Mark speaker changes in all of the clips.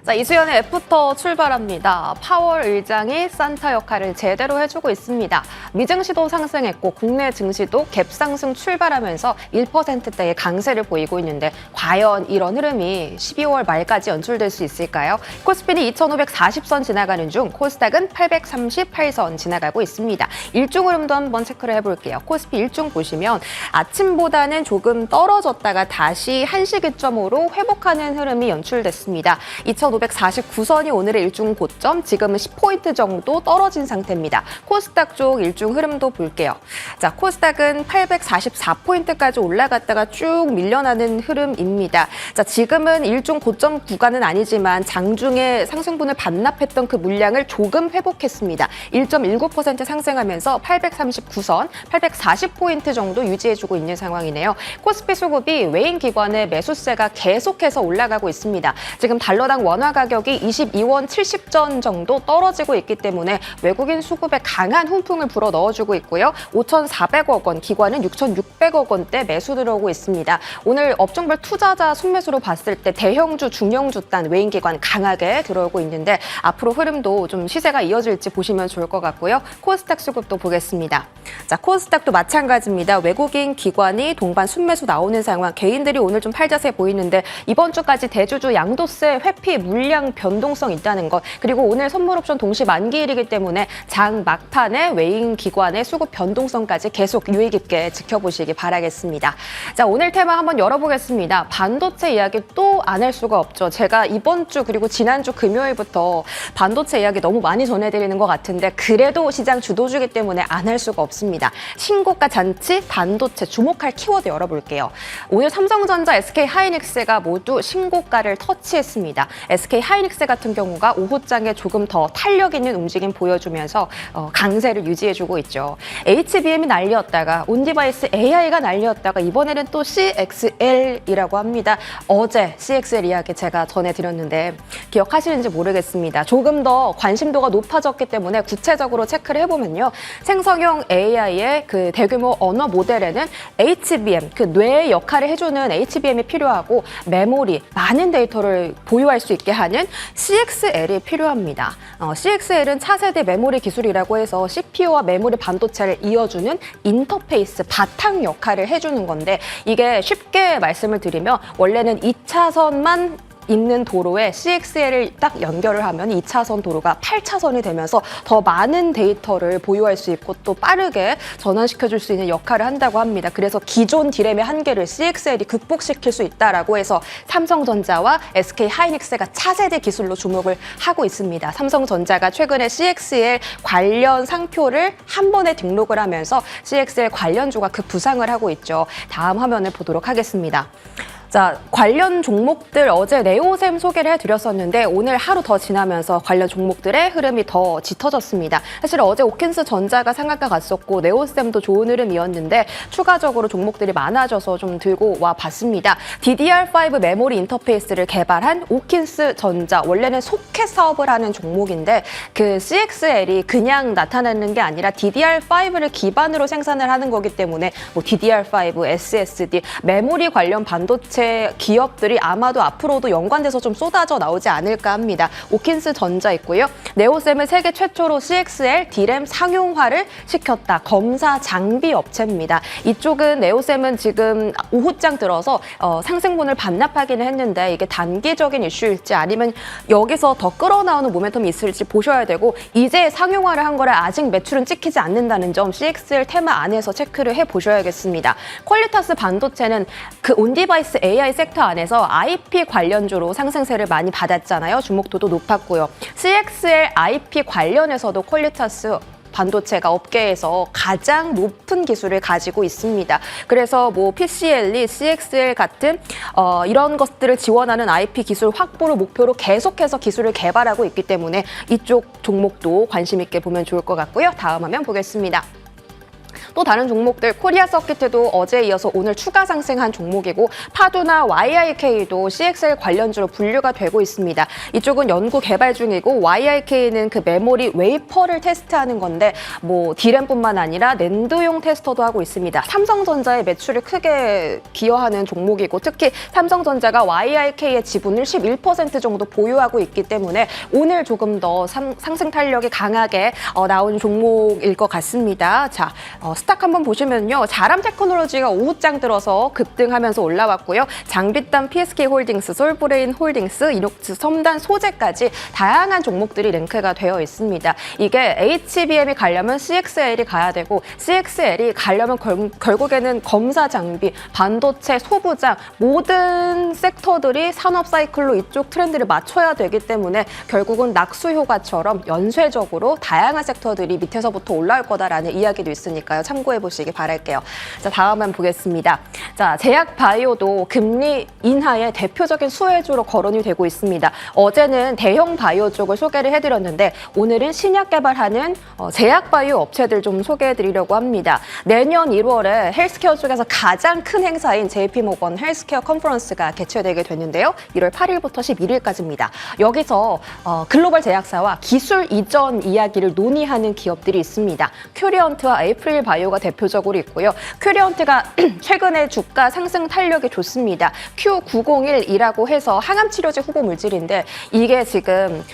Speaker 1: 자, 이수연의 애프터 출발합니다. 파월 의장이 산타 역할을 제대로 해주고 있습니다. 미증시도 상승했고 국내 증시도 갭 상승 출발하면서 1%대의 강세를 보이고 있는데 과연 이런 흐름이 12월 말까지 연출될 수 있을까요? 코스피는 2,540선 지나가는 중 코스닥은 838선 지나가고 있습니다. 일중 흐름도 한번 체크를 해볼게요. 코스피 일중 보시면 아침보다는 조금 떨어졌다가 다시 한시 기점으로 회복하는 흐름이 연출됐습니다. 2,549선이 오늘의 일중 고점, 지금은 10포인트 정도 떨어진 상태입니다. 코스닥 쪽 일중 흐름도 볼게요. 자, 코스닥은 844포인트까지 올라갔다가 쭉 밀려나는 흐름입니다. 자, 지금은 일중 고점 구간은 아니지만 장중에 상승분을 반납했던 그 물량을 조금 회복했습니다. 1.19% 상승하면서 839선, 840포인트 정도 유지해주고 있는 상황이네요. 코스피 수급이 외인 기관의 매수세가 계속해서 올라가고 있습니다. 지금 달러당 원화 가격이 22원 70전 정도 떨어지고 있기 때문에 외국인 수급에 강한 훈풍을 불어 넣어주고 있고요. 5,400억 원, 기관은 6,600억 원대 매수 들어오고 있습니다. 오늘 업종별 투자자 순매수로 봤을 때 대형주, 중형주 단 외인 기관 강하게 들어오고 있는데 앞으로 흐름도 좀 시세가 이어질지 보시면 좋을 것 같고요. 코스닥 수급도 보겠습니다. 자, 코스닥도 마찬가지입니다. 외국인 기관이 동반 순매수 나오는 상황, 개인들이 오늘 좀 팔자세 보이는데 이번 주까지 대주주 양도세 회피 물량 변동성 있다는 것, 그리고 오늘 선물옵션 동시 만기일이기 때문에 장 막판에 외인 기관의 수급 변동성까지 계속 유의 깊게 지켜보시기 바라겠습니다. 자, 오늘 테마 한번 열어보겠습니다. 반도체 이야기 또 안 할 수가 없죠. 제가 이번 주 그리고 지난주 금요일부터 반도체 이야기 너무 많이 전해드리는 것 같은데 그래도 시장 주도주기 때문에 안 할 수가 없습니다. 신고가 잔치, 반도체 주목할 키워드 열어볼게요. 오늘 삼성전자, SK하이닉스가 모두 신고가를 터치했습니다. SK하이닉스 같은 경우가 오후장에 조금 더 탄력 있는 움직임 보여주면서 강세를 유지해주고 있죠. HBM이 난리였다가 온디바이스 AI가 난리였다가 이번에는 또 CXL이라고 합니다. 어제 CXL 이야기 제가 전해드렸는데 기억하시는지 모르겠습니다. 조금 더 관심도가 높아졌기 때문에 구체적으로 체크를 해보면요. 생성형 AI의 그 대규모 언어 모델에는 HBM, 그 뇌의 역할을 해주는 HBM이 필요하고 메모리, 많은 데이터를 보유할 수 있게 하는 CXL이 필요합니다. CXL은 차세대 메모리 기술이라고 해서 CPU와 메모리 반도체를 이어주는 인터페이스, 바탕 역할을 해주는 건데 이게 쉽게 말씀을 드리면 원래는 2차선만 있는 도로에 CXL을 딱 연결을 하면 2차선 도로가 8차선이 되면서 더 많은 데이터를 보유할 수 있고 또 빠르게 전환시켜줄 수 있는 역할을 한다고 합니다. 그래서 기존 디램의 한계를 CXL이 극복시킬 수 있다라고 해서 삼성전자와 SK하이닉스가 차세대 기술로 주목을 하고 있습니다. 삼성전자가 최근에 CXL 관련 상표를 한 번에 등록을 하면서 CXL 관련주가 급부상을 하고 있죠. 다음 화면을 보도록 하겠습니다. 자, 관련 종목들 어제 네오셈 소개를 해드렸었는데 오늘 하루 더 지나면서 관련 종목들의 흐름이 더 짙어졌습니다. 사실 어제 오킨스 전자가 상한가 갔었고 네오셈도 좋은 흐름이었는데 추가적으로 종목들이 많아져서 좀 들고 와 봤습니다. DDR5 메모리 인터페이스를 개발한 오킨스 전자, 원래는 소켓 사업을 하는 종목인데 그 CXL이 그냥 나타나는 게 아니라 DDR5를 기반으로 생산을 하는 거기 때문에 뭐 DDR5, SSD, 메모리 관련 반도체 기업들이 아마도 앞으로도 연관돼서 좀 쏟아져 나오지 않을까 합니다. 오킨스 전자 있고요. 네오셈은 세계 최초로 CXL D램 상용화를 시켰다. 검사 장비 업체입니다. 이쪽은 네오셈은 지금 오후장 들어서 상승분을 반납하기는 했는데 이게 단기적인 이슈일지 아니면 여기서 더 끌어나오는 모멘텀이 있을지 보셔야 되고 이제 상용화를 한 거라 아직 매출은 찍히지 않는다는 점 CXL 테마 안에서 체크를 해보셔야겠습니다. 퀄리타스 반도체는 그 온디바이스 AI 섹터 안에서 IP 관련주로 상승세를 많이 받았잖아요. 주목도도 높았고요. CXL IP 관련해서도 퀄리타스 반도체가 업계에서 가장 높은 기술을 가지고 있습니다. 그래서 뭐 PCLE, CXL 같은 이런 것들을 지원하는 IP 기술 확보를 목표로 계속해서 기술을 개발하고 있기 때문에 이쪽 종목도 관심 있게 보면 좋을 것 같고요. 다음 화면 보겠습니다. 또 다른 종목들 코리아 서킷도 어제에 이어서 오늘 추가 상승한 종목이고 파두나 YIK도 CXL 관련주로 분류가 되고 있습니다. 이쪽은 연구 개발 중이고 YIK는 그 메모리 웨이퍼를 테스트하는 건데 뭐 D램뿐만 아니라 낸드용 테스터도 하고 있습니다. 삼성전자의 매출을 크게 기여하는 종목이고 특히 삼성전자가 YIK의 지분을 11% 정도 보유하고 있기 때문에 오늘 조금 더 상승 탄력이 강하게 나온 종목일 것 같습니다. 자, 스탁 한번 보시면요. 자람 테크놀로지가 오후장 들어서 급등하면서 올라왔고요. 장비땀, PSK홀딩스, 솔브레인 홀딩스, 이녹스, 첨단 소재까지 다양한 종목들이 랭크가 되어 있습니다. 이게 HBM이 가려면 CXL이 가야 되고 CXL이 가려면 결국에는 검사 장비, 반도체, 소부장 모든 섹터들이 산업 사이클로 이쪽 트렌드를 맞춰야 되기 때문에 결국은 낙수 효과처럼 연쇄적으로 다양한 섹터들이 밑에서부터 올라올 거다라는 이야기도 있으니까요. 참고해 보시기 바랄게요. 자, 다음 한번 보겠습니다. 자, 제약 바이오도 금리 인하의 대표적인 수혜주로 거론이 되고 있습니다. 어제는 대형 바이오 쪽을 소개를 해드렸는데 오늘은 신약 개발하는 제약 바이오 업체들 좀 소개해드리려고 합니다. 내년 1월에 헬스케어 쪽에서 가장 큰 행사인 JP모건 헬스케어 컨퍼런스가 개최되게 됐는데요. 1월 8일부터 11일까지입니다. 여기서 글로벌 제약사와 기술 이전 이야기를 논의하는 기업들이 있습니다. 큐리언트와 에이프릴 바이오가 대표적으로 있고요. 큐리언트가 최근에 주가 상승 탄력이 좋습니다. Q901이라고 해서 항암 치료제 후보 물질인데 이게 지금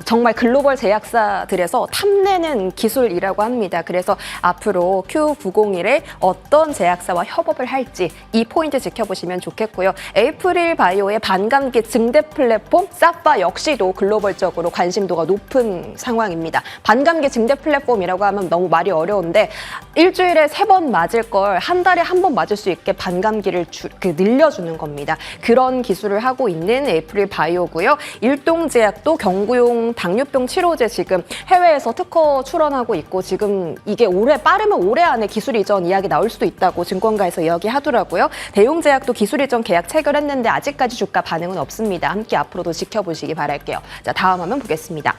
Speaker 1: 정말 글로벌 제약사들에서 탐내는 기술이라고 합니다. 그래서 앞으로 Q901에 어떤 제약사와 협업을 할지 이 포인트 지켜보시면 좋겠고요. 에이프릴 바이오의 반감기 증대 플랫폼 사파 역시도 글로벌적으로 관심도가 높은 상황입니다. 반감기 증대 플랫폼이라고 하면 너무 말이 어려운데 일주일에 3번 맞을 걸 한 달에 한 번 맞을 수 있게 반감기를 늘려주는 겁니다. 그런 기술을 하고 있는 에이프릴 바이오고요. 일동제약도 경구용 당뇨병 치료제 지금 해외에서 특허 출원하고 있고 지금 이게 빠르면 올해 안에 기술 이전 이야기 나올 수도 있다고 증권가에서 이야기하더라고요. 대용제약도 기술 이전 계약 체결했는데 아직까지 주가 반응은 없습니다. 함께 앞으로도 지켜보시기 바랄게요. 자, 다음 화면 보겠습니다.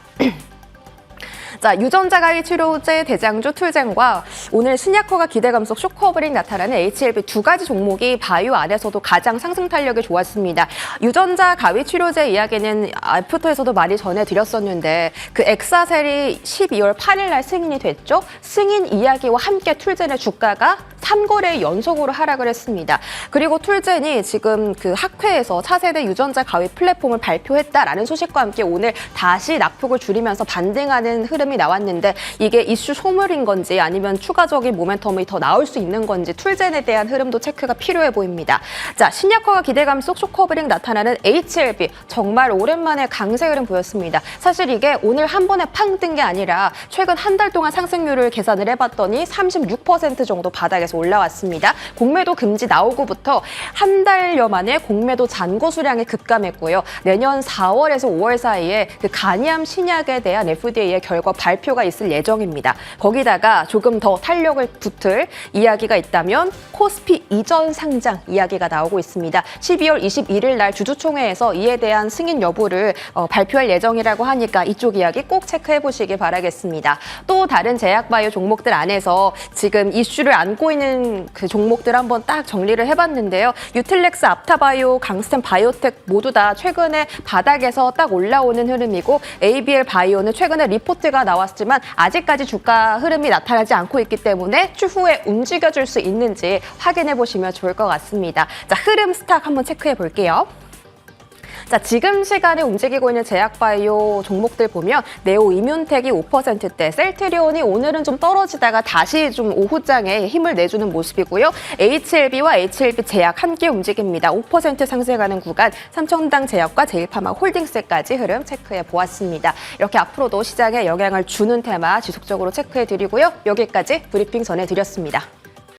Speaker 1: 자, 유전자 가위 치료제 대장주 툴젠과 오늘 신약허가 기대 감속 쇼커버링 나타나는 HLB 두 가지 종목이 바이오 안에서도 가장 상승 탄력이 좋았습니다. 유전자 가위 치료제 이야기는 애프터에서도 많이 전해드렸었는데 그 엑사셀이 12월 8일 날 승인이 됐죠. 승인 이야기와 함께 툴젠의 주가가 3거래 연속으로 하락을 했습니다. 그리고 툴젠이 지금 그 학회에서 차세대 유전자 가위 플랫폼을 발표했다라는 소식과 함께 오늘 다시 낙폭을 줄이면서 반등하는 흐름이 나왔는데 이게 이슈 소물인 건지 아니면 추가적인 모멘텀이 더 나올 수 있는 건지 툴젠에 대한 흐름도 체크가 필요해 보입니다. 자, 신약허가 기대감 속 쇼커버링 나타나는 HLB 정말 오랜만에 강세 흐름 보였습니다. 사실 이게 오늘 한 번에 팡 뜬 게 아니라 최근 한 달 동안 상승률을 계산을 해봤더니 36% 정도 바닥에서 올라왔습니다. 공매도 금지 나오고부터 한 달여 만에 공매도 잔고 수량이 급감했고요. 내년 4월에서 5월 사이에 그 간이암 신약에 대한 FDA의 결과 발표가 있을 예정입니다. 거기다가 조금 더 탄력을 붙을 이야기가 있다면 코스피 이전 상장 이야기가 나오고 있습니다. 12월 21일 날 주주총회에서 이에 대한 승인 여부를 발표할 예정이라고 하니까 이쪽 이야기 꼭 체크해 보시기 바라겠습니다. 또 다른 제약바이오 종목들 안에서 지금 이슈를 안고 있는 그 종목들 한번 딱 정리를 해봤는데요. 유틸렉스, 앞타바이오, 강스템 바이오텍 모두 다 최근에 바닥에서 딱 올라오는 흐름이고 ABL 바이오는 최근에 리포트가 나왔지만 아직까지 주가 흐름이 나타나지 않고 있기 때문에 추후에 움직여줄 수 있는지 확인해 보시면 좋을 것 같습니다. 자, 흐름 스탁 한번 체크해 볼게요. 자, 지금 시간에 움직이고 있는 제약바이오 종목들 보면 네오 이뮨텍이 5%대, 셀트리온이 오늘은 좀 떨어지다가 다시 좀 오후장에 힘을 내주는 모습이고요. HLB와 HLB 제약 함께 움직입니다. 5% 상승하는 구간, 삼천당 제약과 제일파마 홀딩스까지 흐름 체크해 보았습니다. 이렇게 앞으로도 시장에 영향을 주는 테마 지속적으로 체크해 드리고요. 여기까지 브리핑 전해드렸습니다.